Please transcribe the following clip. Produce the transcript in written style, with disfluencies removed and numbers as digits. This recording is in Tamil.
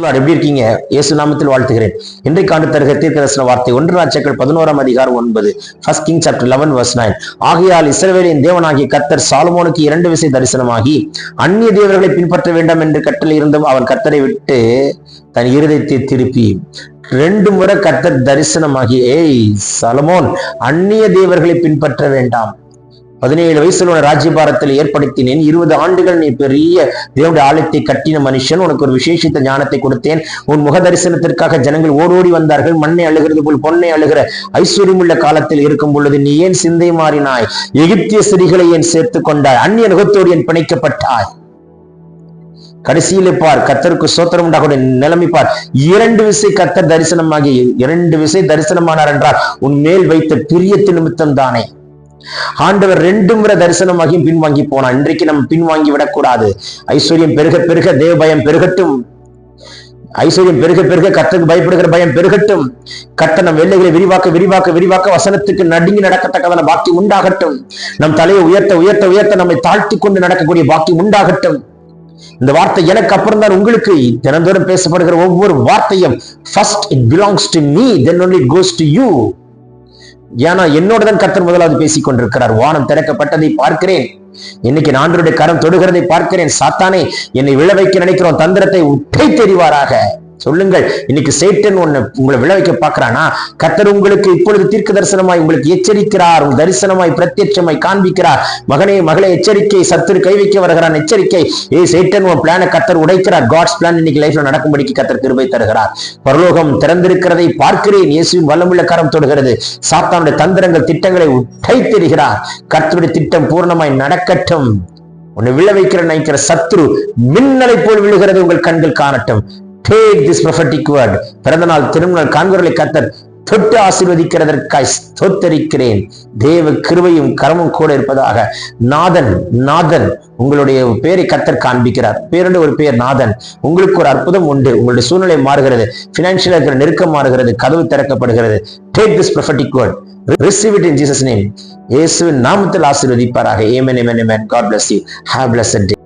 எப்படி இருக்கீங்க? இயேசு நாமத்தில் வாழ்த்துகிறேன். இன்றைக்கு ஆண்டு தருகிற தீர்க்கதரிசன வார்த்தை 1 ராஜாக்கள் 11ஆம் அதிகாரம் 9. 1 Kings chapter 11 verse 9. ஆகையால் இஸ்ரவேலின் தேவனாகிய கர்த்தர் சாலமோனுக்கு 2 விசை தரிசனமாகி அந்நிய தேவர்களை பின்பற்ற வேண்டாம் என்று கட்டளை இருந்தும் அவன் கர்த்தரை விட்டு தன் இருதயத்தை திருப்பி 2 முறை கர்த்தர் தரிசனமாகி, சாலமோன், அந்நிய தேவர்களை பின்பற்ற வேண்டாம். 17 வயசுல உன ராஜ்யபாரத்தில் ஏற்படுத்தினேன். 20 ஆண்டுகள் நீ பெரிய தேவனுடைய ஆலயத்தை கட்டின மனுஷன். உனக்கு ஒரு விசேஷித்த ஞானத்தை கொடுத்தேன். உன் முக தரிசனத்திற்காக ஜனங்கள் ஓடோடி வந்தார்கள். மண்ணை அழுகிறது போல் பொன்னை அழுகிற ஐஸ்வர்யமுள்ள காலத்தில் இருக்கும் பொழுது நீ ஏன் சிந்தை மாறினாய்? எகிப்திய ஸ்திரீகளை ஏன் சேர்த்து கொண்டாய்? அந்நிய நுகத்தோடு ஏன் பிணைக்கப்பட்டாய்? கடைசியிலே பார், கர்த்தருக்கு ஸ்தோத்திரம் உண்டாக நிலைமை பார். 2 விசை கர்த்தர் தரிசனமாகி 2 விசை தரிசனமானார் என்றால் உன் மேல் வைத்த பிரியத்து நிமித்தம் தானே. ஆண்டவர் 2 முறை தரிசனமாகியும் பின்வாங்கி போனான். இன்றைக்கு நம்ம பின்வாங்கி விடக்கூடாது. ஐஸ்வர்யம் பெருக பெருக தேவ பயம் பெருகட்டும். ஐஸ்வர்யம் பெருக பெருக கர்த்தருக்கு பயப்படுகிற பயம் பெருகட்டும். கர்த்தர் நம் எல்லைகளை விரிவாக்க விரிவாக்க விரிவாக்க வசனத்துக்கு நடுங்கி நடக்கத்தக்கதான பாக்கியம் உண்டாகட்டும். நம் தலையை உயர்த்த உயர்த்த உயர்த்த நம்மை தாழ்த்தி கொண்டு நடக்கக்கூடிய பாக்கியம் உண்டாகட்டும். இந்த வார்த்தை எனக்கு அப்புறம் தான் உங்களுக்கு. தினந்தோறும் பேசப்படுகிற ஒவ்வொரு வார்த்தையும் first it belongs to me, then only it goes to you. ஏன்னா என்னோட தான் கர்த்தர் முதலாவது பேசிக் கொண்டிருக்கிறார். வானம் திறக்கப்பட்டதை பார்க்கிறேன். இன்னைக்கு ஆண்டவருடைய கரம் தொடுகிறதை பார்க்கிறேன். சாத்தானே, என்னை விழ வைக்க நினைக்கிறோம் தந்திரத்தை உற்றை தெரிவாராக. சொல்லுங்கள், இன்னைக்கு சேட்டன் உங்களை விழ வைக்க பார்க்கிறானா? கர்த்தர் உங்களுக்கு இப்பொழுது தீர்க்க தரிசனமாய் உங்களுக்கு எச்சரிக்கிறார். தரிசனமாய் பிரத்யட்சமாய் காண்பிக்கிறார். மகனே மகளே, எச்சரிக்கை, சத்துரு கை வைக்க வருகிறான், எச்சரிக்கை. சேட்டன் உன் பிளானை கர்த்தர் உடைக்கிறார். காட்ஸ் பிளான் இன்னைக்கு லைஃப்ல நடக்கும்படிக்கு கர்த்தர் கிருபை தருகிறார். பரலோகம் திறந்திருக்கிறதை பார்க்கிறேன். இயேசுவின் வல்லமுள்ள கரம் தொடுகிறது. சாத்தானுடைய தந்திரங்கள் திட்டங்களை உடை தெரிகிறார். கர்த்தருடைய திட்டம் பூர்ணமாய் நடக்கட்டும். உன்னை விழ வைக்கிற நினைக்கிற சத்துரு மின்னலை போல் விழுகிறது உங்கள் கண்கள் காணட்டும். Take this prophetic word. பிறந்த நாள் திருநாள் காண்கிறவர்களை கர்த்தர் தொட்டு ஆசீர்வதிக்கிறதற்காய் ஸ்தோத்தரிக்கிறேன். தேவ கிருபையும் கரமும் கூட இருப்பதாக. நாதன், நாதன், உங்களுடைய பேரை கர்த்தர் காண்பிக்கிறார். பேருடைய ஒரு பேர் நாதன். உங்களுக்கு ஒரு அற்புதம் உண்டு. உங்களுடைய சூழ்நிலை மாறுகிறது. பினான்சியல் இருக்கிற நெருக்கம் மாறுகிறது. கதவு திறக்கப்படுகிறது. Take this prophetic word. Receive it in Jesus' name. இயேசுவின் நாமத்தில் ஆசீர்வதிப்பாராக. Amen, amen, amen. God bless you. Have a blessed day.